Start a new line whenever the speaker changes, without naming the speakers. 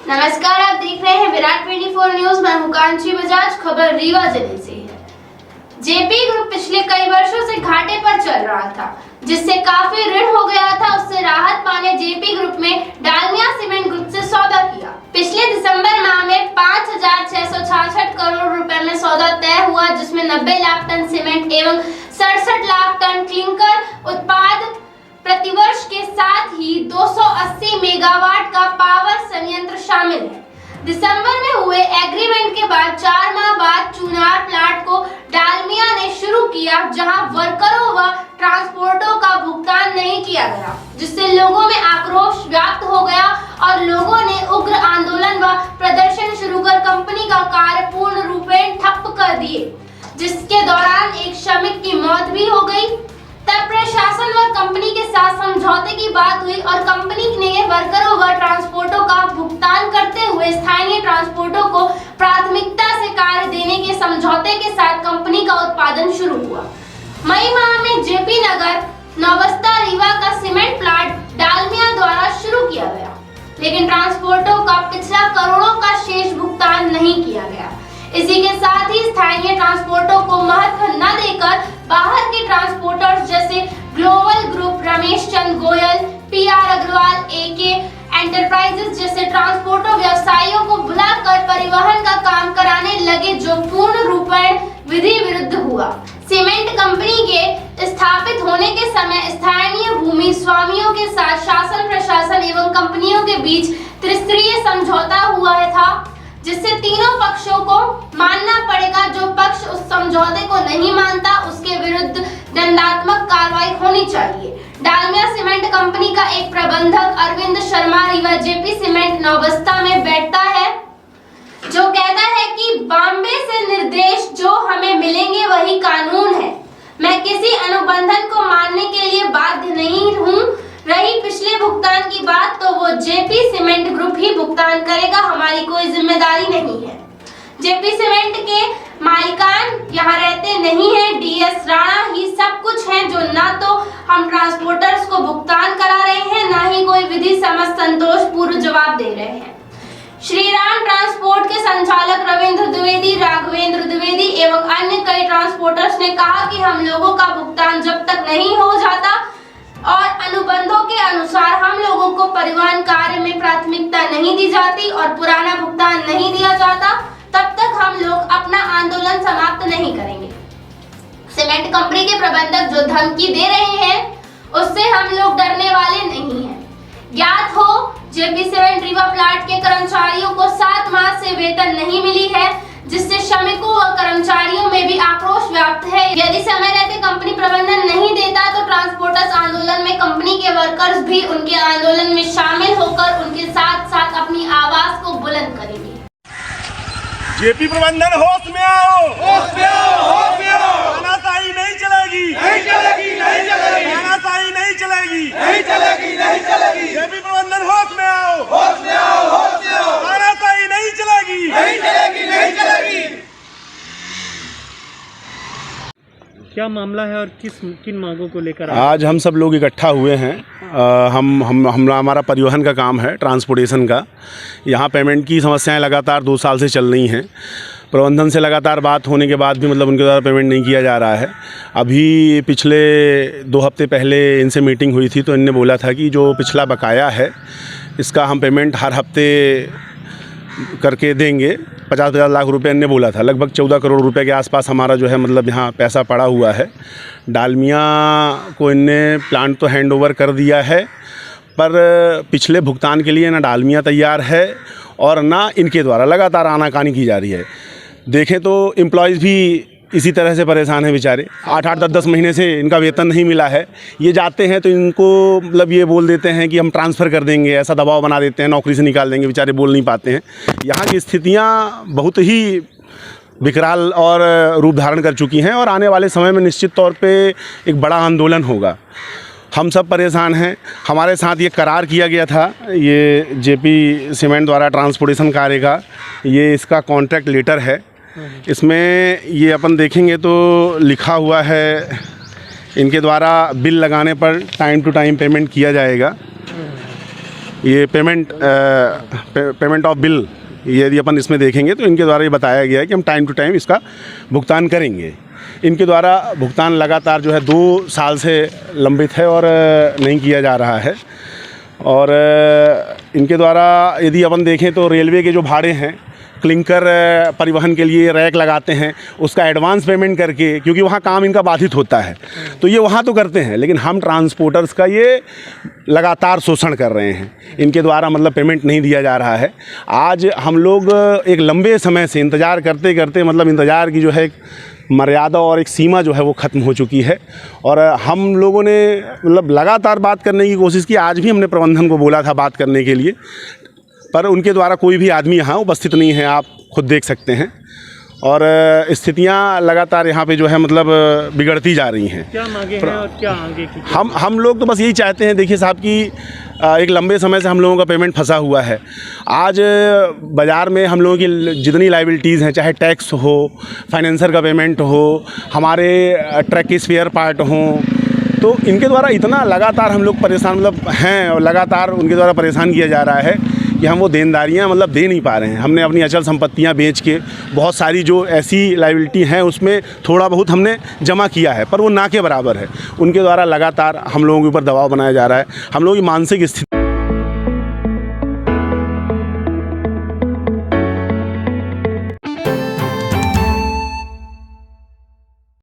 नमस्कार, आप देख रहे हैं विराट 24 न्यूज। मैं हूं कांची बजाज। खबर रीवा जिले से है। जेपी ग्रुप पिछले कई वर्षों से घाटे पर चल रहा था, जिससे काफी ऋण हो गया था। उससे राहत पाने जेपी ग्रुप में डालमिया सीमेंट ग्रुप से सौदा किया। पिछले दिसंबर माह में 5,666 करोड़ रुपए में सौदा तय हुआ, जिसमें 90 लाख टन सीमेंट एवं 67 लाख टन क्लिंकर उत्पाद प्रतिवर्ष के साथ ही 280 मेगावाट का पावर संयंत्र शामिल है। दिसंबर में हुए एग्रीमेंट के बाद 4 माह बाद चुनार प्लांट को डालमिया ने शुरू किया, जहां वर्करों व ट्रांसपोर्टरों का भुगतान नहीं किया गया, जिससे लोगों में आक्रोश व्याप्त हो गया और लोगों ने उग्र आंदोलन व प्रदर्शन शुरू कर कंपनी का कार्य पूर्ण रूपेण ठप कर दिए, जिसके दौरान एक श्रमिक की मौत भी हो गई। तब प्रशासन व कंपनी के साथ समझौते की बात हुई और कंपनी ने वर्करों व ट्रांसपोर्टरों का भुगतान करते हुए स्थानीय ट्रांसपोर्टरों को प्राथमिकता से कार्य देने के समझौते के साथ कंपनी का उत्पादन शुरू हुआ। मई माह में जेपी नगर नौबस्ता रीवा का सीमेंट प्लांट डालमिया द्वारा शुरू किया गया, लेकिन ट्रांसपोर्टरों का पिछला करोड़ों का शेष भुगतान नहीं किया गया। इसी के साथ ही स्थानीय ट्रांसपोर्टरों को महत्व न देकर बाहर के ट्रांसपोर्टर्स जैसे global group, Ramesh Chand Goyal, PR Agarwal, AK enterprises जैसे ट्रांसपोर्ट व्यवसायियों को बुलाकर परिवहन का काम कराने लगे, जो पूर्ण रूपेण विधि विरुद्ध हुआ। सीमेंट कंपनी के स्थापित होने के समय स्थानीय भूमि स्वामियों के साथ शासन, प्रशासन एवं कंपनियों के बीच त्रिस्तरीय समझौता हुआ था, जिससे तीनों पक्षों को मानना पड़ेगा। जो पक्ष उस समझौते को नहीं मानता, उसके विरुद्ध दंडात्मक कार्रवाई होनी चाहिए। डालमिया सीमेंट कंपनी का एक प्रबंधक अरविंद शर्मा रीवा जेपी सीमेंट नौबस्ता में बैठता है, जो कहता है कि बॉम्बे से निर्देश जो हमें मिलेंगे वही कानून है। मैं किसी अनुबंधन को मानने के लिए बाध्य नहीं हूँ। रही पिछले भुगतान की बात, तो वो जेपी सीमेंट ग्रुप ही भुगतान करेगा, हमारी कोई जिम्मेदारी नहीं है। जेपी सीमेंट के मालिकान यहाँ रहते नहीं है, DS राणा ही सब कुछ है, जो ना तो हम ट्रांसपोर्टर्स को भुगतान करा रहे हैं, ना ही कोई विधि समझ संतोष पूर्व जवाब दे रहे हैं। श्रीराम ट्रांसपोर्ट के संचालक रविंद्र द्विवेदी, राघवेंद्र द्विवेदी एवं अन्य कई ट्रांसपोर्टर्स ने कहा कि हम लोगों का भुगतान जब तक नहीं हो जाता और अनुबंधों के अनुसार हम लोगों को परिवहन कार्य में प्राथमिकता नहीं दी जाती और पुराना भुगतान नहीं दिया जाता, तब तक हम लोग अपना आंदोलन समाप्त नहीं करेंगे। सीमेंट कंपनी के प्रबंधक जो धमकी दे रहे हैं, उससे हम लोग डरने वाले नहीं हैं। ज्ञात हो, जेपी सीमेंट रीवा प्लांट के कर्मचारियों को 7 माह से वेतन नहीं मिली है, जिससे श्रमिकों व कर्मचारियों में भी आक्रोश व्याप्त है। यदि समय रहते कंपनी प्रबंधन नहीं देता, तो ट्रांसपोर्टर्स आंदोलन में कंपनी के वर्कर्स भी उनके आंदोलन में शामिल होकर उनके साथ साथ अपनी आवाज को बुलंद करेंगे।
जेपी प्रबंधन होश में आओ, होश में आओ, होश में आओ। तानाशाही नहीं चलेगी, नहीं चलेगी, नहीं चलेगी। तानाशाही नहीं चलेगी, नहीं चलेगी, नहीं चलेगी। जेपी प्रबंधन होश में आओ, होश में आओ, होश में आओ। तानाशाही नहीं चलेगी, नहीं चलेगी, नहीं चलेगी।
क्या मामला है और किन मांगों को लेकर
आज हम सब लोग इकट्ठा हुए हैं? हमारा परिवहन का काम है, ट्रांसपोर्टेशन का। यहाँ पेमेंट की समस्याएं लगातार 2 साल से चल रही हैं। प्रबंधन से लगातार बात होने के बाद भी उनके द्वारा पेमेंट नहीं किया जा रहा है। अभी पिछले 2 हफ्ते पहले इनसे मीटिंग हुई थी, तो इनने बोला था कि जो पिछला बकाया है इसका हम पेमेंट हर हफ्ते करके देंगे। 50-50 लाख रुपए इनने बोला था। लगभग 14 करोड़ रुपए के आसपास हमारा जो है यहाँ पैसा पड़ा हुआ है। डालमिया को इनने प्लांट तो हैंड ओवर कर दिया है, पर पिछले भुगतान के लिए ना डालमिया तैयार है और ना इनके द्वारा लगातार आनाकानी की जा रही है। देखें तो एम्प्लॉयज़ भी इसी तरह से परेशान हैं बेचारे। 8-8, 10-10 महीने से इनका वेतन नहीं मिला है। ये जाते हैं तो इनको ये बोल देते हैं कि हम ट्रांसफ़र कर देंगे, ऐसा दबाव बना देते हैं, नौकरी से निकाल देंगे। बेचारे बोल नहीं पाते हैं। यहाँ की स्थितियाँ बहुत ही विकराल और रूप धारण कर चुकी हैं और आने वाले समय में निश्चित तौर पे एक बड़ा आंदोलन होगा। हम सब परेशान हैं। हमारे साथ ये करार किया गया था, ये जेपी सीमेंट द्वारा ट्रांसपोर्टेशन कार्य का, ये इसका कॉन्ट्रैक्ट लेटर है। इसमें ये अपन देखेंगे तो लिखा हुआ है, इनके द्वारा बिल लगाने पर टाइम टू टाइम पेमेंट किया जाएगा। ये पेमेंट ऑफ बिल, यदि अपन इसमें देखेंगे तो इनके द्वारा ये बताया गया है कि हम टाइम टू टाइम इसका भुगतान करेंगे। इनके द्वारा भुगतान लगातार जो है 2 साल से लंबित है और नहीं किया जा रहा है। और इनके द्वारा यदि अपन देखें तो रेलवे के जो भाड़े हैं, क्लिंकर परिवहन के लिए रैक लगाते हैं, उसका एडवांस पेमेंट करके, क्योंकि वहाँ काम इनका बाधित होता है तो ये वहाँ तो करते हैं, लेकिन हम ट्रांसपोर्टर्स का ये लगातार शोषण कर रहे हैं। इनके द्वारा मतलब पेमेंट नहीं दिया जा रहा है। आज हम लोग एक लंबे समय से इंतज़ार करते करते मतलब इंतज़ार की जो है मर्यादा और एक सीमा जो है वो ख़त्म हो चुकी है। और हम लोगों ने मतलब लगातार बात करने की कोशिश की। आज भी हमने प्रबंधन को बोला था बात करने के लिए, पर उनके द्वारा कोई भी आदमी यहाँ उपस्थित नहीं है, आप खुद देख सकते हैं। और स्थितियाँ लगातार यहाँ पे जो है मतलब बिगड़ती जा रही हैं।
क्या मांगे हैं और क्या आगे की?
हम लोग तो बस यही चाहते हैं, देखिए साहब कि एक लंबे समय से हम लोगों का पेमेंट फंसा हुआ है। आज बाज़ार में हम लोगों की जितनी लाइबिलिटीज़ हैं, चाहे टैक्स हो, फाइनेंसर का पेमेंट हो, हमारे ट्रक के स्पेयर पार्ट हों, तो इनके द्वारा इतना लगातार हम लोग परेशान मतलब हैं और लगातार उनके द्वारा परेशान किया जा रहा है कि हम वो देनदारियाँ मतलब दे नहीं पा रहे हैं। हमने अपनी अचल संपत्तियाँ बेच के बहुत सारी जो ऐसी लायबिलिटी हैं उसमें थोड़ा बहुत हमने जमा किया है, पर वो ना के बराबर है। उनके द्वारा लगातार हम लोगों के ऊपर दबाव बनाया जा रहा है। हम लोगों की मानसिक स्थिति